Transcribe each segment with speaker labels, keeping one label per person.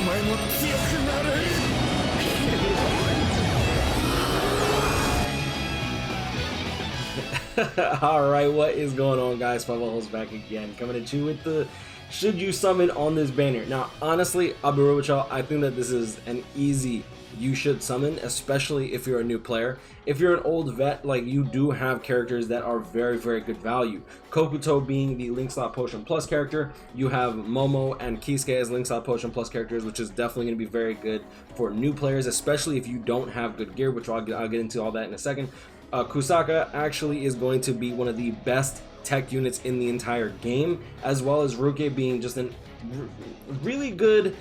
Speaker 1: Alright, what is going on, guys? SpitefulHopes back again, coming at you with the should you summon on this banner. Now, honestly, I'll be real with y'all, I think that this is an easy you should summon, especially if you're a new player. If you're an old vet, like, you do have characters that are very, very good value. Kokuto being the Link Slot Potion Plus character, you have Momo and Kisuke as Link Slot Potion Plus characters, which is definitely going to be very good for new players, especially if you don't have good gear, which I'll get into all that in a second. Kusaka actually is going to be one of the best tech units in the entire game, as well as Rukia being just a really good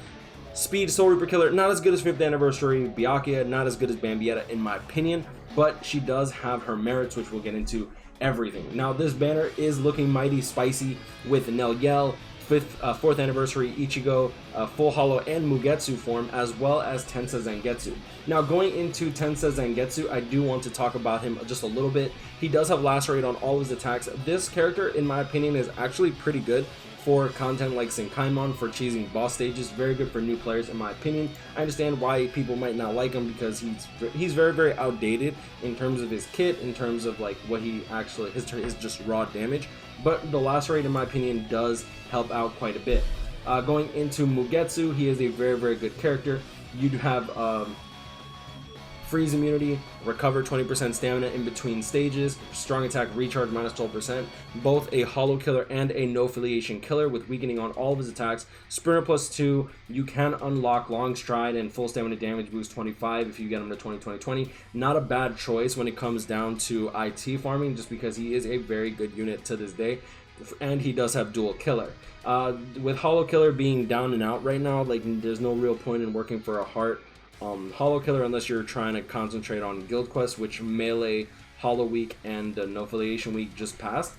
Speaker 1: speed Soul Reaper killer. Not as good as 5th Anniversary Byakuya, not as good as Bambietta in my opinion, but she does have her merits, which we'll get into everything. Now, this banner is looking mighty spicy with Nelyel, 4th Anniversary Ichigo, Full Hollow and Mugetsu form, as well as Tensa Zangetsu. Now, going into Tensa Zangetsu, I do want to talk about him just a little bit. He does have Lacerate on all of his attacks. This character, in my opinion, is actually pretty good for content like Senkaimon, for cheesing boss stages. Very good for new players, in my opinion. I understand why people might not like him, because he's very, very outdated in terms of his kit, in terms of like what he actually, his just raw damage. But the Lacerate, in my opinion, does help out quite a bit. Going into Mugetsu, he is a very, very good character. You have freeze immunity, recover 20% stamina in between stages, strong attack recharge minus 12%, both a hollow killer and a no affiliation killer with weakening on all of his attacks. Sprinter +2, you can unlock long stride and full stamina damage boost 25 if you get him to 20-20-20. Not a bad choice when it comes down to IT farming, just because he is a very good unit to this day, and he does have dual killer. With hollow killer being down and out right now, like, there's no real point in working for a heart hollow killer unless you're trying to concentrate on guild quests, which melee hollow week and no affiliation week just passed.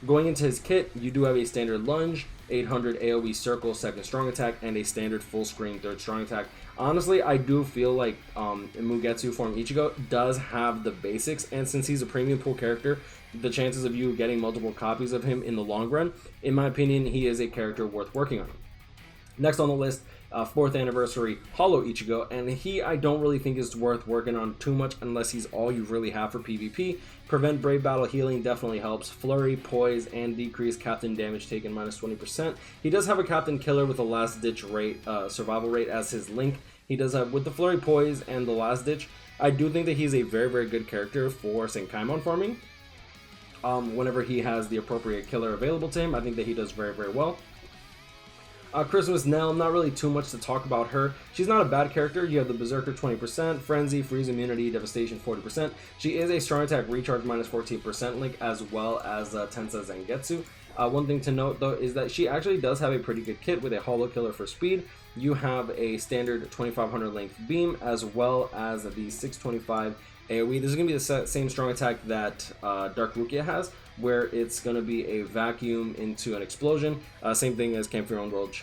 Speaker 1: Going into his kit, you do have a standard lunge, 800 AoE circle 2nd strong attack, and a standard full screen 3rd strong attack. Honestly, I do feel like Mugetsu form Ichigo does have the basics, and since he's a premium pool character, the chances of you getting multiple copies of him in the long run, in my opinion, he is a character worth working on. Next on the list, 4th Anniversary Hollow Ichigo, and I don't really think is worth working on too much unless he's all you really have for PvP. Prevent Brave Battle healing definitely helps. Flurry, Poise, and decrease Captain damage taken minus 20%. He does have a Captain Killer with a Last Ditch rate, survival rate as his link. He does have, with the Flurry, Poise, and the Last Ditch, I do think that he's a very, very good character for Senkaimon farming. Whenever he has the appropriate killer available to him, I think that he does very, very well. Christmas Nell, not really too much to talk about her. She's not a bad character. You have the Berserker 20%, Frenzy, Freeze Immunity, Devastation 40%. She is a strong attack recharge minus 14% link, as well as Tensa Zangetsu. One thing to note though is that she actually does have a pretty good kit with a hollow killer for speed. You have a standard 2500 length beam, as well as the 625 AoE. This is going to be the same strong attack that Dark Rukia has, where it's going to be a vacuum into an explosion. Same thing as Camp Your Own World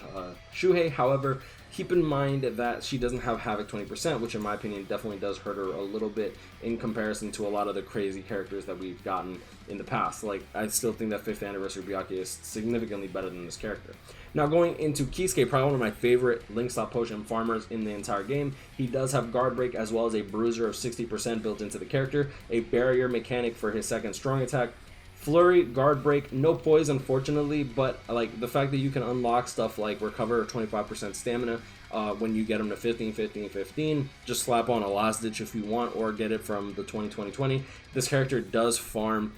Speaker 1: Shuhei. However, keep in mind that she doesn't have Havoc 20%, which in my opinion definitely does hurt her a little bit in comparison to a lot of the crazy characters that we've gotten in the past. Like, I still think that 5th Anniversary Byakuya is significantly better than this character. Now, going into Kisuke, probably one of my favorite Link Slot Potion farmers in the entire game. He does have Guard Break, as well as a Bruiser of 60% built into the character, a Barrier mechanic for his 2nd strong attack, Flurry, Guard Break, no Poise unfortunately, but like the fact that you can unlock stuff like Recover 25% stamina when you get them to 15, 15, 15, just slap on a Last Ditch if you want, or get it from the 20-20-20. This character does farm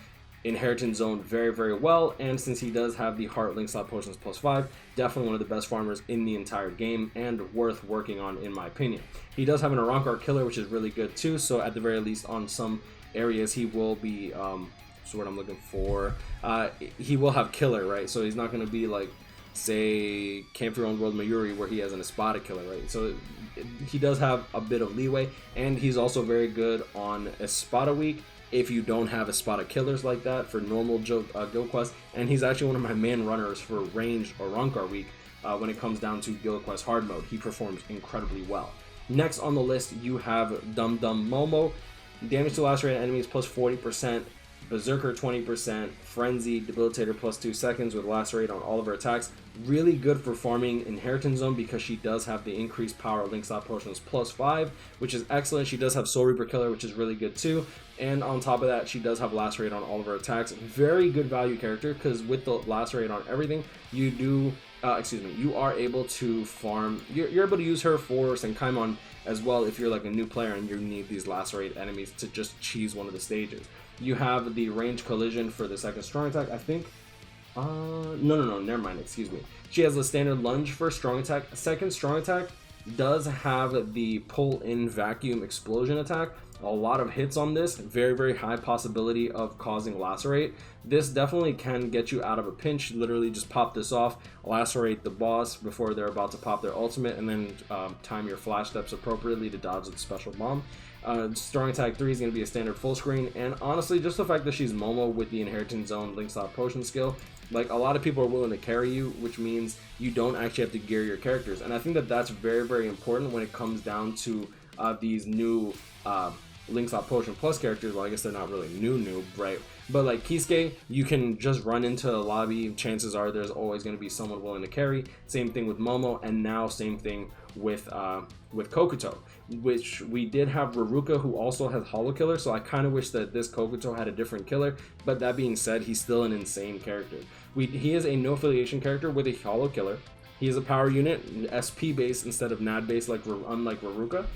Speaker 1: Inheritance Zone very, very well, and since he does have the Heart Link Slot Potions +5, definitely one of the best farmers in the entire game and worth working on in my opinion. He does have an Arankar killer, which is really good too, so at the very least on some areas he will be so what I'm looking for, he will have killer, right? So he's not going to be like, say, Camp Your Own World Mayuri, where he has an Espada killer, right? So he does have a bit of leeway, and he's also very good on Espada week if you don't have Espada killers like that for normal guild quests, and he's actually one of my main runners for ranged or Arankar week when it comes down to guild quest hard mode. He performs incredibly well. Next on the list, you have Dum Dum Momo. Damage to lacerated enemies plus 40%. Berserker 20%, Frenzy, Debilitator plus 2 seconds with Lacerate on all of her attacks. Really good for farming Inheritance Zone because she does have the increased power Link Slot Potions plus 5, which is excellent. She does have Soul Reaper Killer, which is really good too. And on top of that, she does have Lacerate on all of her attacks. Very good value character because with the Lacerate on everything, you do, you are able to farm. You're able to use her for Senkaimon as well if you're like a new player and you need these Lacerate enemies to just cheese one of the stages. You have the range collision for the second strong attack, I think. No, never mind, excuse me. She has the standard lunge for strong attack. Second strong attack does have the pull in vacuum explosion attack. A lot of hits on this, very high possibility of causing Lacerate. This definitely can get you out of a pinch. Literally just pop this off, Lacerate the boss before they're about to pop their ultimate, and then time your flash steps appropriately to dodge the special bomb. Strong attack 3 is going to be a standard full screen, and honestly just the fact that she's Momo with the Inheritance Zone Link Slot Potion skill, like a lot of people are willing to carry you, which means you don't actually have to gear your characters, and I think that that's very important when it comes down to these new Link Slot Potion Plus characters. Well, I guess they're not really new, right? But like Kisuke, you can just run into a lobby. Chances are there's always going to be someone willing to carry. Same thing with Momo, and now same thing with Kokuto, which we did have Rukia, who also has Hollow Killer. So I kind of wish that this Kokuto had a different killer. But that being said, he's still an insane character. He is a no affiliation character with a Hollow Killer. He is a power unit, SP based instead of NAD based, unlike Rukia.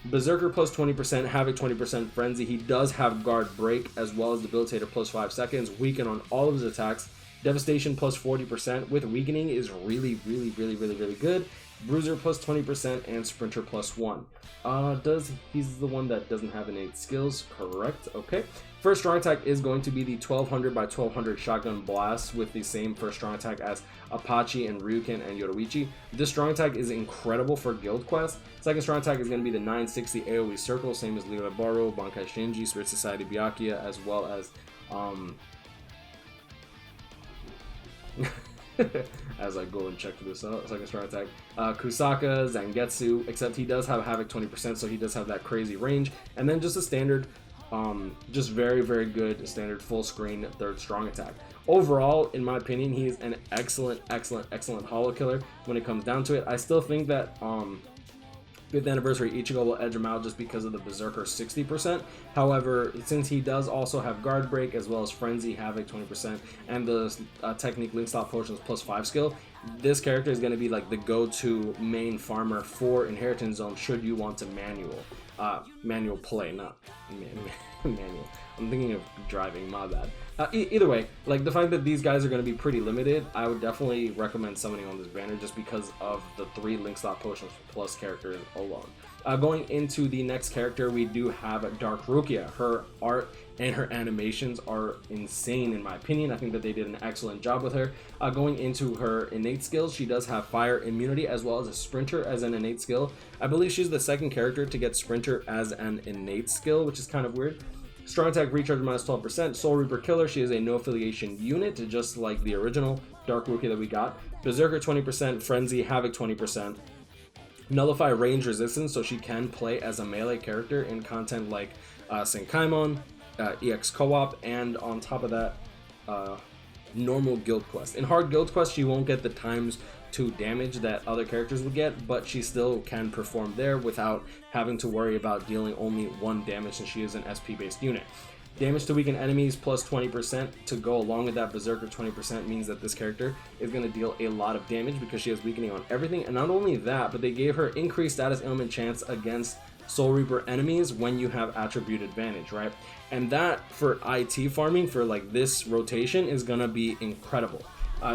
Speaker 1: Berserker plus 20%, Havoc 20%, Frenzy. He does have Guard Break as well as Debilitator plus 5 seconds, weaken on all of his attacks. Devastation plus 40% with weakening is really good. Bruiser plus 20% and Sprinter plus 1. He's the one that doesn't have innate skills, correct? Okay. First strong attack is going to be the 1200 by 1200 shotgun blast with the same first strong attack as Apache and Ryuken and Yoruichi. This strong attack is incredible for guild quest. Second strong attack is going to be the 960 AoE circle, same as Lira Baro, Bankai Shinji, Spirit Society Byakuya, as well as as I go and check this out, second strong attack, Kusaka, Zangetsu, except he does have Havoc 20%, so he does have that crazy range, and then just a standard, just very good standard full screen third strong attack. Overall, in my opinion, he is an excellent Hollow Killer when it comes down to it. I still think that 5th anniversary Ichigo will edge him out just because of the Berserker 60%. However, since he does also have Guard Break as well as Frenzy, Havoc 20%, and the Technique Link Slot Potions plus 5 skill, this character is going to be like the go-to main farmer for Inheritance Zone should you want to manual play, not manual. I'm thinking of driving, my bad. Either way, like the fact that these guys are going to be pretty limited, I would definitely recommend summoning on this banner just because of the 3 Link Slot Potions plus characters alone. Going into the next character, we do have Dark Rukia. Her art and her animations are insane in my opinion. I think that they did an excellent job with her. Going into her innate skills, she does have Fire Immunity as well as a Sprinter as an innate skill. I believe she's the second character to get Sprinter as an innate skill, which is kind of weird. Strong attack recharge minus 12%. Soul Reaper Killer, she is a no affiliation unit, just like the original Dark Rukia that we got. Berserker 20%, Frenzy, Havoc 20%. Nullify range resistance, so she can play as a melee character in content like Senkaimon, EX Co-op, and on top of that, normal guild quest. In hard guild quest, she won't get the times 2 damage that other characters would get, but she still can perform there without having to worry about dealing only 1 damage since she is an SP based unit. Damage to weaken enemies plus 20% to go along with that Berserker 20% means that this character is going to deal a lot of damage because she has weakening on everything. And not only that, but they gave her increased status ailment chance against Soul Reaper enemies when you have attribute advantage, right? And that for IT farming for like this rotation is going to be incredible.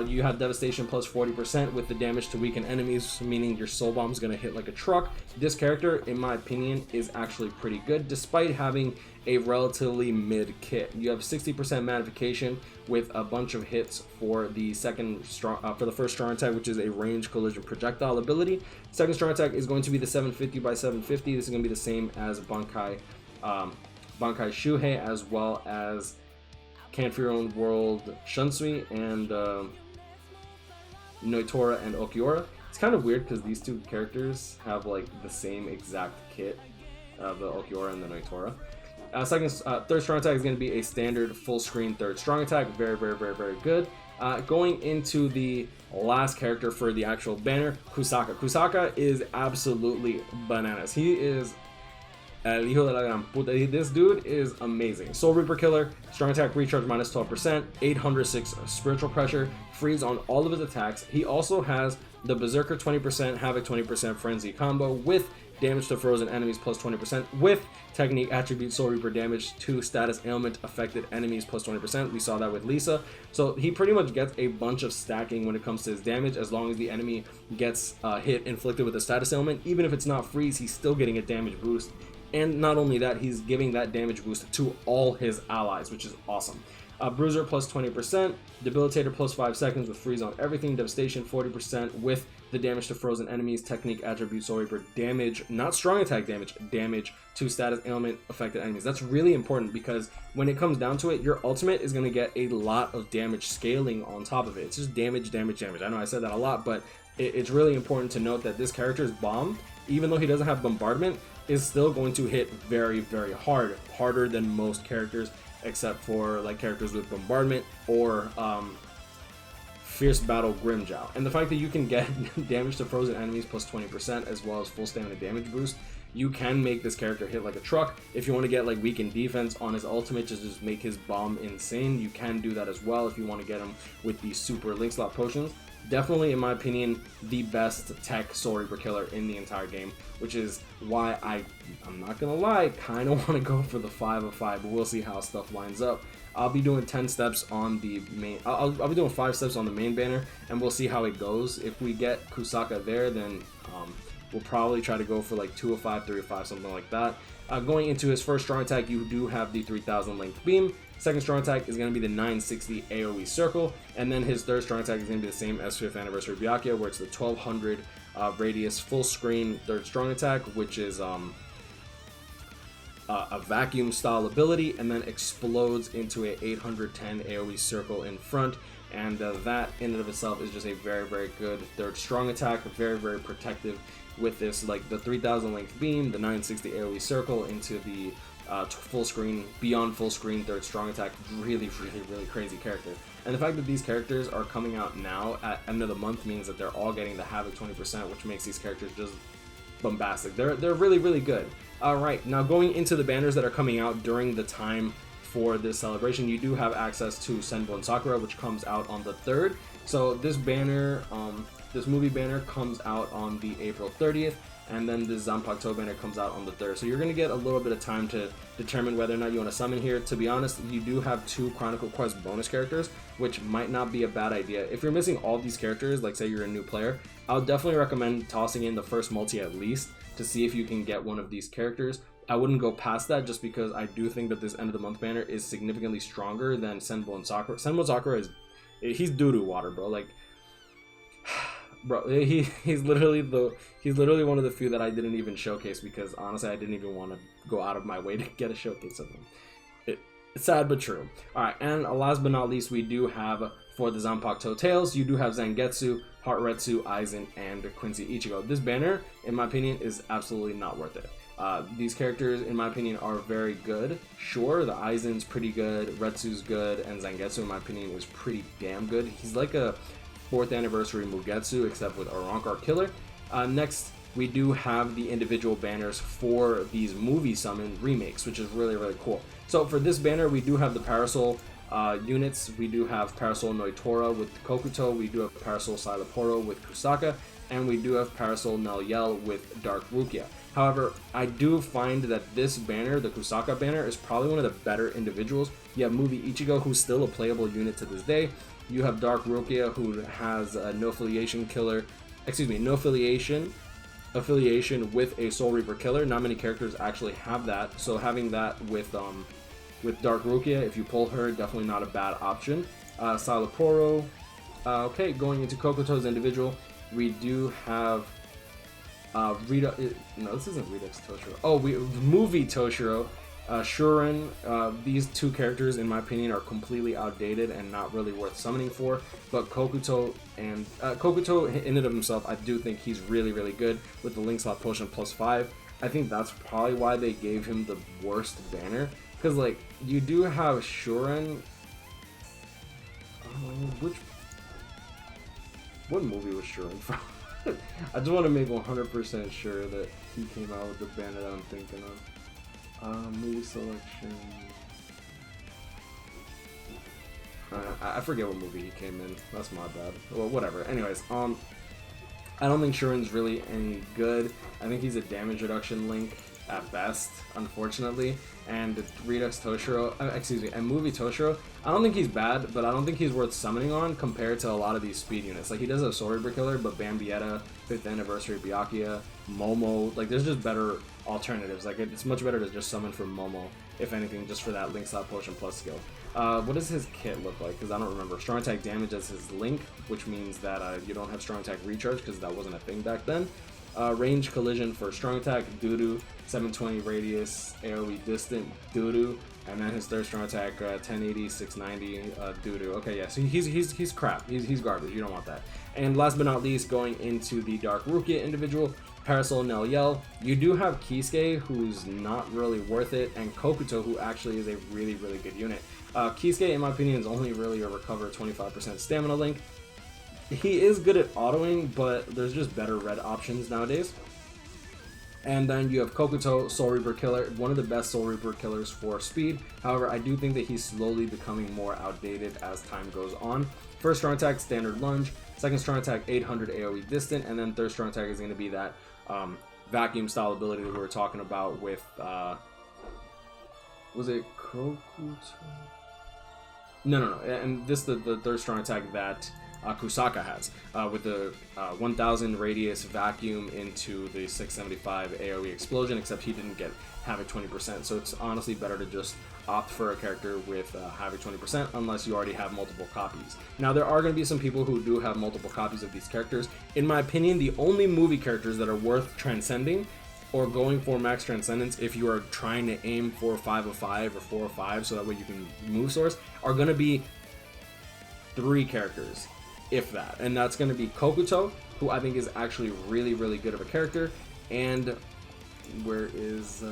Speaker 1: You have Devastation plus 40% with the damage to weaken enemies, meaning your soul bomb is going to hit like a truck. This character, in my opinion, is actually pretty good, despite having a relatively mid kit. You have 60% magnification with a bunch of hits for the for the first strong attack, which is a range collision projectile ability. Second strong attack is going to be the 750 by 750. This is going to be the same as Bankai Shuhei, as well as Can't For Your Own World Shunsui and Noitora and Okiura. It's kind of weird because these 2 characters have like the same exact kit, the Okiura and the Noitora. Third strong attack is going to be a standard full screen third strong attack. Very, very, very, very good. Going into the last character for the actual banner, Kusaka. Kusaka is absolutely bananas. He is el hijo de la gran puta. This dude is amazing. Soul Reaper Killer, strong attack recharge minus 12%, 806 spiritual pressure, freeze on all of his attacks. He also has the Berserker 20%, Havoc 20% frenzy combo with damage to frozen enemies plus 20%, with technique attribute Soul Reaper damage to status ailment affected enemies plus 20%. We saw that with Lisa. So he pretty much gets a bunch of stacking when it comes to his damage, as long as the enemy gets hit inflicted with a status ailment. Even if it's not freeze, he's still getting a damage boost. And not only that, he's giving that damage boost to all his allies, which is awesome. Bruiser plus 20%, Debilitator plus 5 seconds with freeze on everything, Devastation 40% with the damage to frozen enemies, technique attribute Soul Reaper damage, not strong attack damage, damage to status ailment affected enemies. That's really important because when it comes down to it, your ultimate is going to get a lot of damage scaling on top of it. It's just damage, damage, damage. I know I said that a lot, but it's really important to note that this character's bomb, even though he doesn't have bombardment, is still going to hit very, very hard, harder than most characters, except for like characters with bombardment or Fierce Battle Grimjow. And the fact that you can get damage to frozen enemies plus 20% as well as full stamina damage boost, you can make this character hit like a truck. If you want to get like weakened defense on his ultimate, just make his bomb insane, you can do that as well if you want to get him with the super link slot potions. Definitely, in my opinion, the best tech Soul Reaper Killer in the entire game, which is why I'm not gonna lie, kind of want to go for the 5 of 5, but we'll see how stuff lines up. I'll be doing 10 steps on the main, I'll be doing 5 steps on the main banner, and we'll see how it goes. If we get Kusaka there, then we'll probably try to go for like 2 of 5, 3 of 5, something like that. Going into his first strong attack, you do have the 3000 length beam. Second strong attack is going to be the 960 AoE circle, and then his third strong attack is going to be the same as 5th anniversary Byakuya, where it's the 1200 radius full screen third strong attack, which is a vacuum style ability, and then explodes into a 810 AoE circle in front. And that in and of itself is just a very, very good third strong attack, very, very protective with this, like the 3000 length beam, the 960 AoE circle into the full screen, beyond full screen third strong attack. Really, really, really crazy character. And the fact that these characters are coming out now at end of the month means that they're all getting the Havoc 20%, which makes these characters just bombastic. They're really, really good. Alright, now going into the banners that are coming out during the time for this celebration, you do have access to Senbou and Sakura, which comes out on the 3rd. So this banner, this movie banner comes out on the April 30th, and then the Zanpakuto banner comes out on the 3rd. So you're going to get a little bit of time to determine whether or not you want to summon here. To be honest, you do have 2 Chronicle Quest bonus characters, which might not be a bad idea. If you're missing all these characters, like say you're a new player, I would definitely recommend tossing in the first multi at least to see if you can get one of these characters. I wouldn't go past that just because I do think that this end of the month banner is significantly stronger than Senbou and Sakura. Senbou and Sakura he's doo-doo water, bro. Like, bro, he's literally one of the few that I didn't even showcase because honestly I didn't even want to go out of my way to get a showcase of him. It's sad but true. Alright, and last but not least, we do have for the Zanpakuto Tales, you do have Zangetsu, Heartretsu, Aizen, and Quincy Ichigo. This banner, in my opinion, is absolutely not worth it. These characters, in my opinion, are very good. Sure, the Aizen's pretty good, Retsu's good, and Zangetsu, in my opinion, was pretty damn good. He's like a 4th anniversary Mugetsu, except with a Rancor Killer. Next, we do have the individual banners for these movie summon remakes, which is really, really cool. So for this banner, we do have the Parasol units. We do have Parasol Noitora with Kokuto, we do have Parasol Silaporo with Kusaka, and we do have Parasol Nelyel with Dark Rukia. However, I do find that this banner, the Kusaka banner, is probably one of the better individuals. You have Movie Ichigo, who's still a playable unit to this day. You have Dark Rukia, who has a no affiliation with a Soul Reaper Killer. Not many characters actually have that, so having that with Dark Rukia, if you pull her, definitely not a bad option. Silaporo. Okay, going into Kokuto's individual, we do have this isn't Redux Toshiro. Oh, Movie Toshiro, Shuren. These 2 characters, in my opinion, are completely outdated and not really worth summoning for. But Kokuto and Kokuto in and of himself, I do think he's really, really good with the Link Slot Potion +5. I think that's probably why they gave him the worst banner. because like you do have Shuren. What movie was Shuren from? I just want to make 100% sure that he came out with the banner that I'm thinking of. Movie selection. I forget what movie he came in. That's my bad. Well, whatever. Anyways, I don't think Shuren's really any good. I think he's a damage reduction link at best, unfortunately. And Redux Toshiro, and Movie Toshiro, I don't think he's bad, but I don't think he's worth summoning on compared to a lot of these speed units. Like, he does have Soul Reaper Killer, but Bambietta, 5th Anniversary Byakuya, Momo, like, there's just better alternatives. Like, it's much better to just summon for Momo, if anything, just for that Link Slap Potion Plus skill. What does his kit look like? Because I don't remember. Strong Attack Damage as his Link, which means that you don't have Strong Attack Recharge, because that wasn't a thing back then. Range Collision for Strong Attack, doo-doo. 720 Radius, AoE Distant, doo-doo. And then his third Strong Attack, 1080, 690, doo-doo. Okay, yeah, so he's crap. He's garbage. You don't want that. And last but not least, going into the Dark Rukia individual, Parasol Nelyel. You do have Kisuke, who's not really worth it, and Kokuto, who actually is a really, really good unit. Kisuke, in my opinion, is only really a recover 25% stamina link. He is good at autoing, but there's just better red options nowadays. And then you have Kokuto, Soul Reaper Killer, one of the best Soul Reaper Killers for speed. However, I do think that he's slowly becoming more outdated as time goes on. First Strong Attack, Standard Lunge. Second Strong Attack, 800 AoE Distant. And then third Strong Attack is going to be that vacuum style ability that we were talking about with, was it Kokuto? No. And this is the third Strong Attack that Kusaka has, with the 1000 radius vacuum into the 675 AoE explosion, except he didn't get Havoc 20%, so it's honestly better to just opt for a character with Havoc 20% unless you already have multiple copies. Now, there are going to be some people who do have multiple copies of these characters. In my opinion, the only movie characters that are worth transcending or going for max transcendence, if you are trying to aim for 505 or 405 so that way you can move source, are going to be 3 characters, if that, and that's going to be Kokuto, who I think is actually really, really good of a character, and where is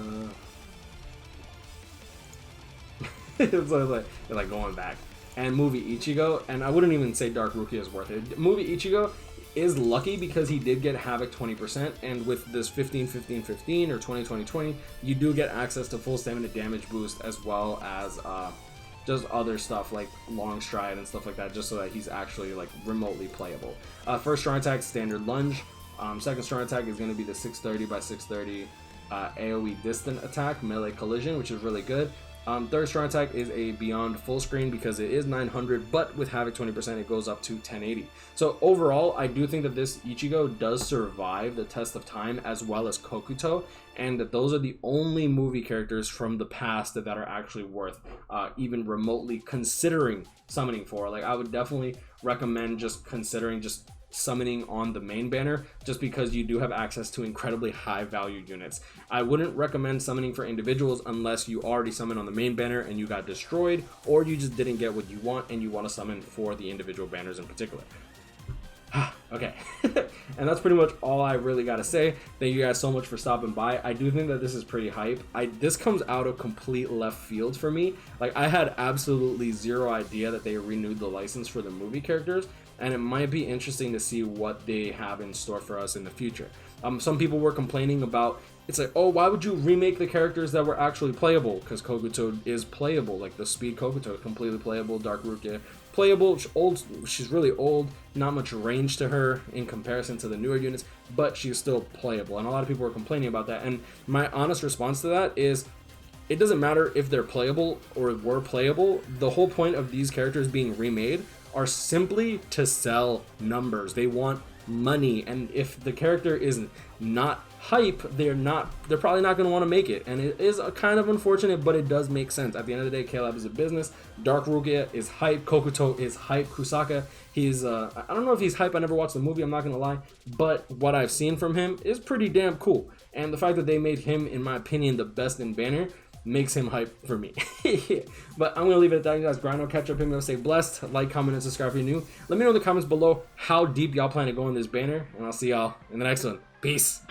Speaker 1: it's like going back, and Movie Ichigo, and I wouldn't even say Dark Rukia is worth it. Movie Ichigo is lucky because he did get Havoc 20%, and with this 15-15-15 or 20-20-20, you do get access to full stamina damage boost as well as just other stuff like long stride and stuff like that, just so that he's actually like remotely playable. First Strong Attack, Standard Lunge. Second Strong Attack is going to be the 630 by 630 AoE Distant Attack, Melee Collision, which is really good. Third Strong Attack is a Beyond Full Screen because it is 900, but with Havoc 20% it goes up to 1080. So overall, I do think that this Ichigo does survive the test of time, as well as Kokuto, and that those are the only movie characters from the past that are actually worth even remotely considering summoning for. Like, I would definitely recommend just considering just summoning on the main banner, just because you do have access to incredibly high value units. I wouldn't recommend summoning for individuals unless you already summoned on the main banner and you got destroyed, or you just didn't get what you want and you want to summon for the individual banners in particular. Okay, and that's pretty much all I really got to say. Thank you guys so much for stopping by. I do think that this is pretty hype. This comes out of complete left field for me. Like, I had absolutely zero idea that they renewed the license for the movie characters, and it might be interesting to see what they have in store for us in the future. Some people were complaining about, it's like, oh, why would you remake the characters that were actually playable? Because Kokuto is playable, like the Speed Kokuto, completely playable. Dark Rukia, playable. She's really old, not much range to her in comparison to the newer units, but she's still playable, and a lot of people were complaining about that. And my honest response to that is, it doesn't matter if they're playable or were playable. The whole point of these characters being remade are simply to sell numbers. They want money, and if the character is not hype, they're probably not going to want to make it, and it is kind of unfortunate, but it does make sense. At the end of the day, K-Lab is a business. Dark Rukia is hype, Kokuto is hype, Kusaka, he's I don't know if he's hype. I never watched the movie, I'm not gonna lie, but what I've seen from him is pretty damn cool, and the fact that they made him, in my opinion, the best in banner makes him hype for me. But I'm gonna leave it at that. You guys, grind on, catch up, and stay blessed. Like, comment, and subscribe if you're new. Let me know in the comments below how deep y'all plan to go in this banner, and I'll see y'all in the next one. Peace.